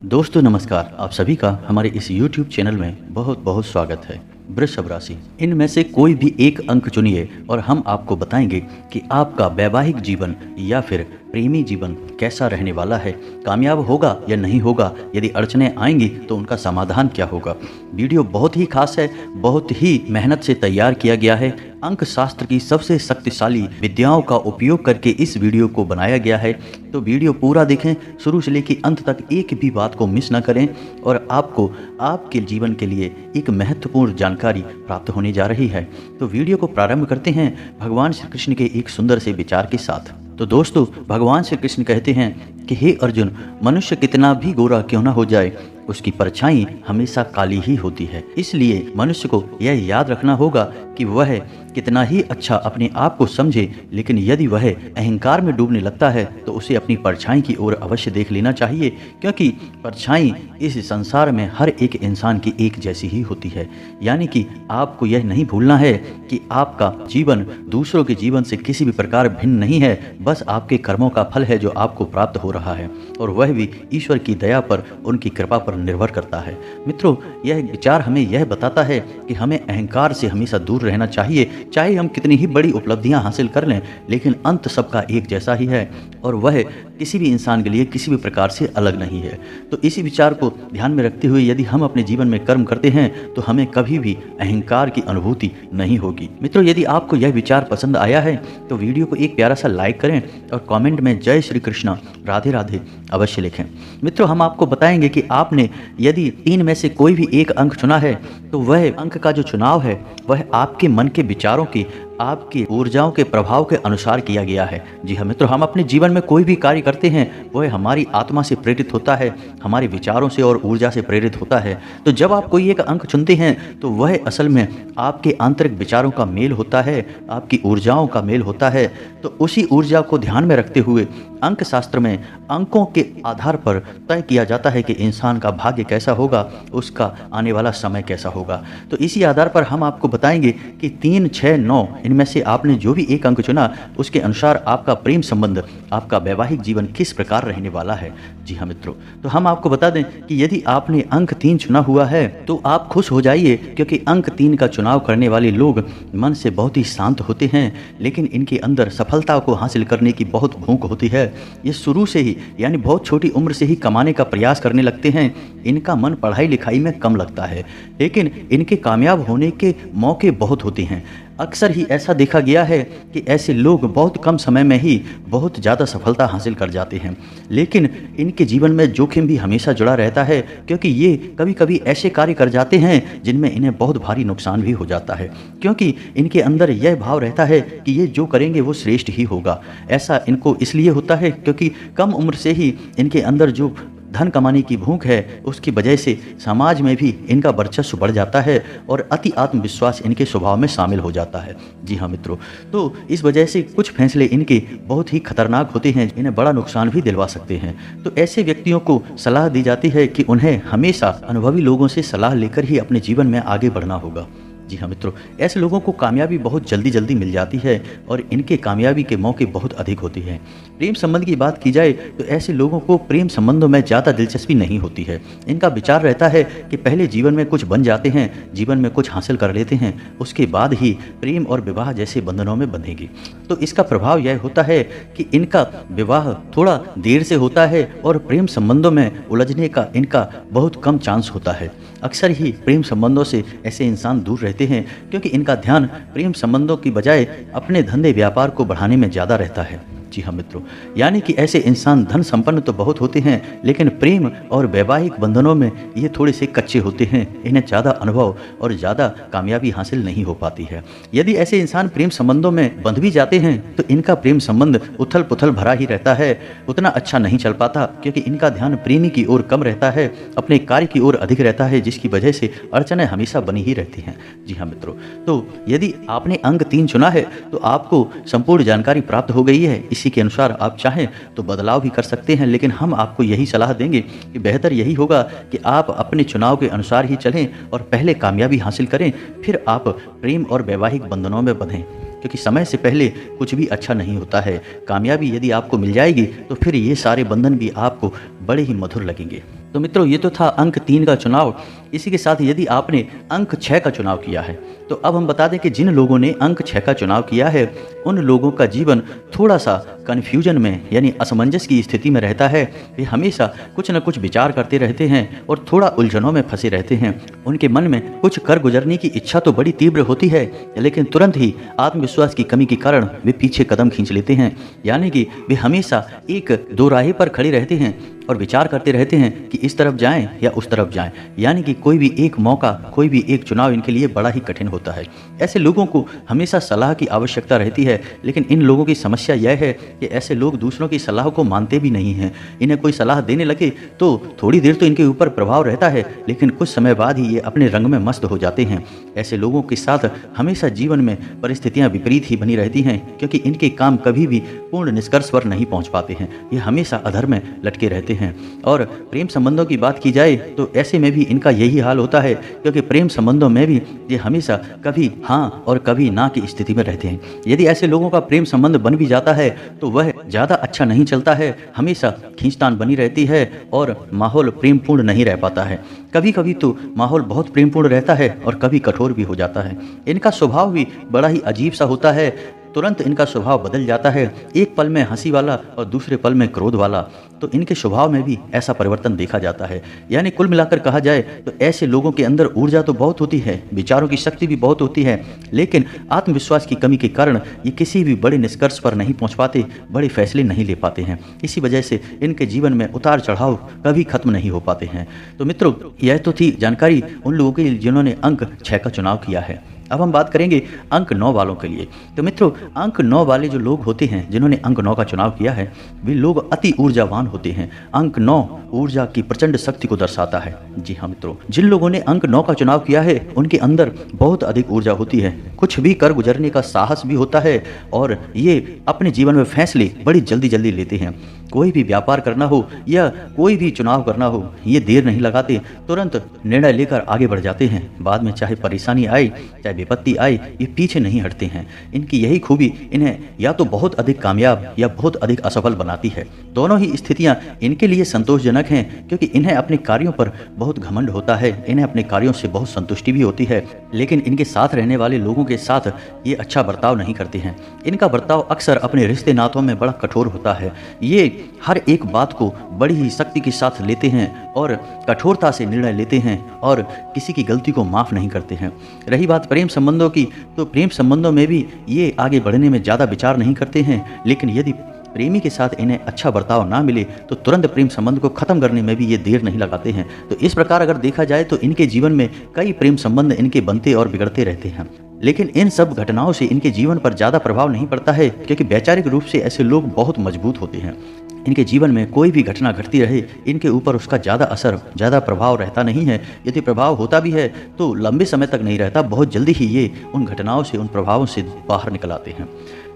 दोस्तों नमस्कार, आप सभी का हमारे इस YouTube चैनल में बहुत बहुत स्वागत है। वृषभ राशि, इनमें से कोई भी एक अंक चुनिए और हम आपको बताएंगे कि आपका वैवाहिक जीवन या फिर प्रेमी जीवन कैसा रहने वाला है, कामयाब होगा या नहीं होगा, यदि अड़चनें आएंगी तो उनका समाधान क्या होगा। वीडियो बहुत ही खास है, बहुत ही मेहनत से तैयार किया गया है। अंक शास्त्र की सबसे शक्तिशाली विद्याओं का उपयोग करके इस वीडियो को बनाया गया है। तो वीडियो पूरा देखें, शुरू से लेकर अंत तक एक भी बात को मिस ना करें और आपको आपके जीवन के लिए एक महत्वपूर्ण जानकारी प्राप्त होने जा रही है। तो वीडियो को प्रारंभ करते हैं भगवान श्री कृष्ण के एक सुंदर से विचार के साथ। तो दोस्तों, भगवान श्री कृष्ण कहते हैं कि हे अर्जुन, मनुष्य कितना भी गोरा क्यों ना हो जाए, उसकी परछाई हमेशा काली ही होती है। इसलिए मनुष्य को यह याद रखना होगा कि वह कितना ही अच्छा अपने आप को समझे, लेकिन यदि वह अहंकार में डूबने लगता है तो उसे अपनी परछाई की ओर अवश्य देख लेना चाहिए, क्योंकि परछाई इस संसार में हर एक इंसान की एक जैसी ही होती है। यानी कि आपको यह नहीं भूलना है कि आपका जीवन दूसरों के जीवन से किसी भी प्रकार भिन्न नहीं है, बस आपके कर्मों का फल है जो आपको प्राप्त हो रहा है, और वह भी ईश्वर की दया पर, उनकी कृपा पर निर्भर करता है। मित्रों, यह विचार हमें यह बताता है कि हमें अहंकार से हमेशा दूर रहना चाहिए। चाहे हम कितनी ही बड़ी उपलब्धियां हासिल कर लें, लेकिन अंत सबका एक जैसा ही है और वह किसी भी इंसान के लिए किसी भी प्रकार से अलग नहीं है। तो इसी विचार को ध्यान में रखते हुए यदि हम अपने जीवन में कर्म करते हैं तो हमें कभी भी अहंकार की अनुभूति नहीं होगी। मित्रों, यदि आपको यह विचार पसंद आया है तो वीडियो को एक प्यारा सा लाइक करें और कमेंट में जय श्री कृष्ण राधे राधे अवश्य लिखें। मित्रों, हम आपको बताएंगे कि आपने यदि 3 में से कोई भी एक अंक चुना है तो वह अंक का जो चुनाव है वह आपके मन के विचारों की, आपकी ऊर्जाओं के प्रभाव के अनुसार किया गया है। जी हाँ मित्रों, हम अपने जीवन में कोई भी कार्य करते हैं वह हमारी आत्मा से प्रेरित होता है, हमारे विचारों से और ऊर्जा से प्रेरित होता है। तो जब आप कोई एक अंक चुनते हैं तो वह असल में आपके आंतरिक विचारों का मेल होता है, आपकी ऊर्जाओं का मेल होता है। तो उसी ऊर्जा को ध्यान में रखते हुए अंक शास्त्र में अंकों के आधार पर तय किया जाता है कि इंसान का भाग्य कैसा होगा, उसका आने वाला समय कैसा होगा। तो इसी आधार पर हम आपको बताएंगे कि 3, 6, 9 इनमें से आपने जो भी एक अंक चुना उसके अनुसार आपका प्रेम संबंध, आपका वैवाहिक जीवन किस प्रकार रहने वाला है। जी हाँ मित्रों, तो हम आपको बता दें कि यदि आपने अंक 3 चुना हुआ है तो आप खुश हो जाइए, क्योंकि अंक 3 का चुनाव करने वाले लोग मन से बहुत ही शांत होते हैं, लेकिन इनके अंदर सफलता को हासिल करने की बहुत भूख होती है। ये शुरू से ही यानी बहुत छोटी उम्र से ही कमाने का प्रयास करने लगते हैं। इनका मन पढ़ाई लिखाई में कम लगता है, लेकिन इनके कामयाब होने के मौके बहुत होते हैं। अक्सर ही ऐसा देखा गया है कि ऐसे लोग बहुत कम समय में ही बहुत ज़्यादा सफलता हासिल कर जाते हैं, लेकिन इनके जीवन में जोखिम भी हमेशा जुड़ा रहता है, क्योंकि ये कभी कभी ऐसे कार्य कर जाते हैं जिनमें इन्हें बहुत भारी नुकसान भी हो जाता है, क्योंकि इनके अंदर यह भाव रहता है कि ये जो करेंगे वो श्रेष्ठ ही होगा। ऐसा इनको इसलिए होता है क्योंकि कम उम्र से ही इनके अंदर जो धन कमाने की भूख है उसकी वजह से समाज में भी इनका वर्चस्व बढ़ जाता है और अति आत्मविश्वास इनके स्वभाव में शामिल हो जाता है। जी हाँ मित्रों, तो इस वजह से कुछ फैसले इनके बहुत ही खतरनाक होते हैं, इन्हें बड़ा नुकसान भी दिलवा सकते हैं। तो ऐसे व्यक्तियों को सलाह दी जाती है कि उन्हें हमेशा अनुभवी लोगों से सलाह लेकर ही अपने जीवन में आगे बढ़ना होगा। जी हाँ मित्रों, ऐसे लोगों को कामयाबी बहुत जल्दी जल्दी मिल जाती है और इनके कामयाबी के मौके बहुत अधिक होते हैं। प्रेम संबंध की बात की जाए तो ऐसे लोगों को प्रेम संबंधों में ज़्यादा दिलचस्पी नहीं होती है। इनका विचार रहता है कि पहले जीवन में कुछ बन जाते हैं, जीवन में कुछ हासिल कर लेते हैं, उसके बाद ही प्रेम और विवाह जैसे बंधनों में बंधेंगे। तो इसका प्रभाव यह होता है कि इनका विवाह थोड़ा देर से होता है और प्रेम संबंधों में उलझने का इनका बहुत कम चांस होता है। अक्सर ही प्रेम संबंधों से ऐसे इंसान दूर रहते हैं, क्योंकि इनका ध्यान प्रेम संबंधों की बजाय अपने धंधे व्यापार को बढ़ाने में ज़्यादा रहता है। जी हाँ मित्रों, यानी कि ऐसे इंसान धन संपन्न तो बहुत होते हैं, लेकिन प्रेम और वैवाहिक बंधनों में ये थोड़े से कच्चे होते हैं। इन्हें ज़्यादा अनुभव और ज़्यादा कामयाबी हासिल नहीं हो पाती है। यदि ऐसे इंसान प्रेम संबंधों में बंध भी जाते हैं तो इनका प्रेम संबंध उथल पुथल भरा ही रहता है, उतना अच्छा नहीं चल पाता, क्योंकि इनका ध्यान प्रेमी की ओर कम रहता है, अपने कार्य की ओर अधिक रहता है, जिसकी वजह से अड़चनें हमेशा बनी ही रहती हैं। जी हाँ मित्रों, तो यदि आपने अंक 3 चुना है तो आपको संपूर्ण जानकारी प्राप्त हो गई है। इसी के अनुसार आप चाहें तो बदलाव भी कर सकते हैं, लेकिन हम आपको यही सलाह देंगे कि बेहतर यही होगा कि आप अपने चुनाव के अनुसार ही चलें और पहले कामयाबी हासिल करें, फिर आप प्रेम और वैवाहिक बंधनों में बंधें, क्योंकि समय से पहले कुछ भी अच्छा नहीं होता है। कामयाबी यदि आपको मिल जाएगी तो फिर ये सारे बंधन भी आपको बड़े ही मधुर लगेंगे। तो मित्रों, ये तो था अंक 3 का चुनाव। इसी के साथ यदि आपने अंक 6 का चुनाव किया है तो अब हम बता दें कि जिन लोगों ने अंक 6 का चुनाव किया है उन लोगों का जीवन थोड़ा सा कन्फ्यूजन में यानी असमंजस की स्थिति में रहता है। वे हमेशा कुछ न कुछ विचार करते रहते हैं और थोड़ा उलझनों में फंसे रहते हैं। उनके मन में कुछ कर गुजरने की इच्छा तो बड़ी तीव्र होती है, लेकिन तुरंत ही आत्मविश्वास की कमी के कारण वे पीछे कदम खींच लेते हैं। यानी कि वे हमेशा एक दो राहे पर खड़े रहते हैं और विचार करते रहते हैं कि इस तरफ जाएं या उस तरफ जाएं। यानी कि कोई भी एक मौका, कोई भी एक चुनाव इनके लिए बड़ा ही कठिन होता है। ऐसे लोगों को हमेशा सलाह की आवश्यकता रहती है, लेकिन इन लोगों की समस्या यह है कि ऐसे लोग दूसरों की सलाह को मानते भी नहीं हैं। इन्हें कोई सलाह देने लगे तो थोड़ी देर तो इनके ऊपर प्रभाव रहता है, लेकिन कुछ समय बाद ही ये अपने रंग में मस्त हो जाते हैं। ऐसे लोगों के साथ हमेशा जीवन में परिस्थितियां विपरीत ही बनी रहती हैं, क्योंकि इनके काम कभी भी पूर्ण निष्कर्ष पर नहीं पहुंच पाते हैं। ये हमेशा अधर में लटके रहते हैं। और प्रेम संबंधों की बात की जाए तो ऐसे में भी इनका यही हाल होता है, क्योंकि प्रेम संबंधों में भी ये हमेशा कभी हाँ और कभी ना की स्थिति में रहते हैं। यदि ऐसे लोगों का प्रेम संबंध बन भी जाता है तो वह ज़्यादा अच्छा नहीं चलता है, हमेशा खींचतान बनी रहती है और माहौल प्रेमपूर्ण नहीं रह पाता है। कभी कभी तो माहौल बहुत प्रेमपूर्ण रहता है और कभी कठोर भी हो जाता है। इनका स्वभाव भी बड़ा ही अजीब सा होता है, तुरंत इनका स्वभाव बदल जाता है। एक पल में हंसी वाला और दूसरे पल में क्रोध वाला, तो इनके स्वभाव में भी ऐसा परिवर्तन देखा जाता है। यानी कुल मिलाकर कहा जाए तो ऐसे लोगों के अंदर ऊर्जा तो बहुत होती है, विचारों की शक्ति भी बहुत होती है, लेकिन आत्मविश्वास की कमी के कारण ये किसी भी बड़े निष्कर्ष पर नहीं पहुंच पाते, बड़े फैसले नहीं ले पाते हैं। इसी वजह से इनके जीवन में उतार चढ़ाव कभी खत्म नहीं हो पाते हैं। तो मित्रों, यह तो थी जानकारी उन लोगों के लिए जिन्होंने अंक 6 का चुनाव किया है। अब हम बात करेंगे अंक 9 वालों के लिए। तो मित्रों, अंक 9 वाले जो लोग होते हैं जिन्होंने अंक 9 का चुनाव किया है, वे लोग अति ऊर्जावान होते हैं। अंक 9 ऊर्जा की प्रचंड शक्ति को दर्शाता है। जी हाँ मित्रों, जिन लोगों ने अंक 9 का चुनाव किया है उनके अंदर बहुत अधिक ऊर्जा होती है, कुछ भी कर गुजरने का साहस भी होता है और ये अपने जीवन में फैसले बड़ी जल्दी जल्दी लेते हैं। कोई भी व्यापार करना हो या कोई भी चुनाव करना हो, ये देर नहीं लगाते, तुरंत निर्णय लेकर आगे बढ़ जाते हैं। बाद में चाहे परेशानी आए, चाहे विपत्ति आए, ये पीछे नहीं हटते हैं। इनकी यही खूबी इन्हें या तो बहुत अधिक कामयाब या बहुत अधिक असफल बनाती है। दोनों ही स्थितियां इनके लिए संतोषजनक हैं, क्योंकि इन्हें अपने कार्यों पर बहुत घमंड होता है, इन्हें अपने कार्यों से बहुत संतुष्टि भी होती है, लेकिन इनके साथ रहने वाले लोगों के साथ ये अच्छा बर्ताव नहीं करते हैं। इनका बर्ताव अक्सर अपने रिश्ते नातों में बड़ा कठोर होता है। ये हर एक बात को बड़ी ही सख्ती के साथ लेते हैं और कठोरता से निर्णय लेते हैं और किसी की गलती को माफ़ नहीं करते हैं। रही बात प्रेम संबंधों की, तो प्रेम संबंधों में भी ये आगे बढ़ने में ज़्यादा विचार नहीं करते हैं, लेकिन यदि प्रेमी के साथ इन्हें अच्छा बर्ताव ना मिले तो तुरंत प्रेम संबंध को खत्म करने में भी ये देर नहीं लगाते हैं। तो इस प्रकार अगर देखा जाए तो इनके जीवन में कई प्रेम संबंध इनके बनते और बिगड़ते रहते हैं, लेकिन इन सब घटनाओं से इनके जीवन पर ज़्यादा प्रभाव नहीं पड़ता है, क्योंकि वैचारिक रूप से ऐसे लोग बहुत मजबूत होते हैं। इनके जीवन में कोई भी घटना घटती रहे, इनके ऊपर उसका ज़्यादा असर, ज़्यादा प्रभाव रहता नहीं है। यदि प्रभाव होता भी है तो लंबे समय तक नहीं रहता, बहुत जल्दी ही ये उन घटनाओं से, उन प्रभावों से बाहर निकल आते हैं।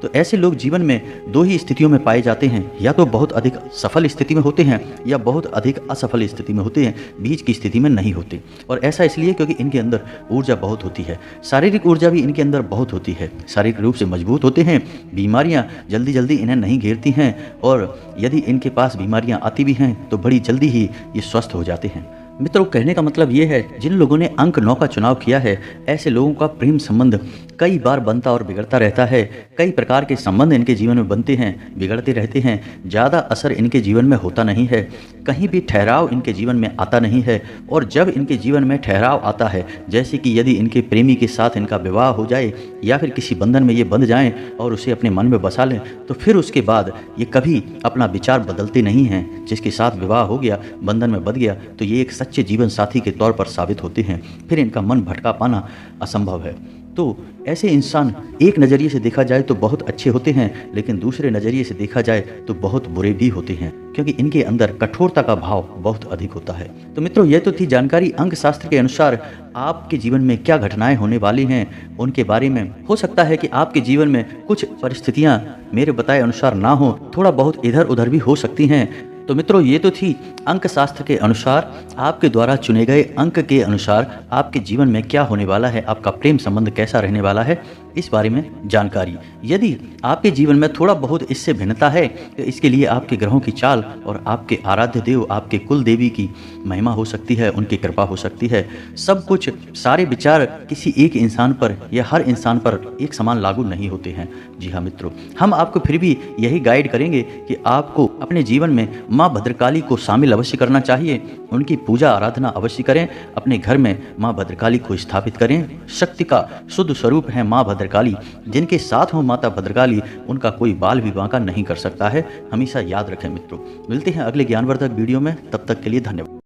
तो ऐसे लोग जीवन में दो ही स्थितियों में पाए जाते हैं, या तो बहुत अधिक सफल स्थिति में होते हैं या बहुत अधिक असफल स्थिति में होते हैं, बीच की स्थिति में नहीं होते। और ऐसा इसलिए क्योंकि इनके अंदर ऊर्जा बहुत होती है, शारीरिक ऊर्जा भी इनके अंदर बहुत होती है, शारीरिक रूप से मजबूत होते हैं, बीमारियां जल्दी जल्दी इन्हें नहीं घेरती हैं, और यदि इनके पास बीमारियां आती भी हैं तो बड़ी जल्दी ही ये स्वस्थ हो जाते हैं। मित्रों, कहने का मतलब ये है, जिन लोगों ने अंक 9 का चुनाव किया है, ऐसे लोगों का प्रेम संबंध कई बार बनता और बिगड़ता रहता है। कई प्रकार के संबंध इनके जीवन में बनते हैं, बिगड़ते रहते हैं, ज़्यादा असर इनके जीवन में होता नहीं है, कहीं भी ठहराव इनके जीवन में आता नहीं है। और जब इनके जीवन में ठहराव आता है, जैसे कि यदि इनके प्रेमी के साथ इनका विवाह हो जाए या फिर किसी बंधन में ये बंध जाएं और उसे अपने मन में बसा लें, तो फिर उसके बाद ये कभी अपना विचार बदलते नहीं हैं। जिसके साथ विवाह हो गया, बंधन में बंध गया, तो ये एक सच्चे जीवन साथी के तौर पर साबित होते हैं। फिर इनका मन भटका पाना असंभव है। तो ऐसे इंसान एक नज़रिए से देखा जाए तो बहुत अच्छे होते हैं, लेकिन दूसरे नज़रिए से देखा जाए तो बहुत बुरे भी होते हैं, क्योंकि इनके अंदर कठोरता का भाव बहुत अधिक होता है। तो मित्रों, ये तो थी जानकारी अंक शास्त्र के अनुसार आपके जीवन में क्या घटनाएं होने वाली हैं उनके बारे में। हो सकता है कि आपके जीवन में कुछ परिस्थितियां मेरे बताए अनुसार ना हो, थोड़ा बहुत इधर उधर भी हो सकती हैं। तो मित्रों, ये तो थी अंक शास्त्र के अनुसार आपके द्वारा चुने गए अंक के अनुसार आपके जीवन में क्या होने वाला है, आपका प्रेम संबंध कैसा रहने वाला है। इस बारे में जानकारी। यदि आपके जीवन में थोड़ा बहुत इससे भिन्नता है तो इसके लिए आपके ग्रहों की चाल और आपके आराध्य देव, आपके कुल देवी की महिमा हो सकती है, उनकी कृपा हो सकती है। सब कुछ, सारे विचार किसी एक इंसान पर या हर इंसान पर एक समान लागू नहीं होते हैं। जी हाँ मित्रों, हम आपको फिर भी यही गाइड करेंगे कि आपको अपने जीवन में माँ भद्रकाली को शामिल अवश्य करना चाहिए। उनकी पूजा आराधना अवश्य करें। अपने घर में माँ भद्रकाली को स्थापित करें। शक्ति का शुद्ध स्वरूप है माँ भद्रकाली। जिनके साथ हो माता भद्रकाली, उनका कोई बाल भी बांका नहीं कर सकता है। हमेशा याद रखें मित्रों। मिलते हैं अगले ज्ञानवर्धक वीडियो में, तब तक के लिए धन्यवाद।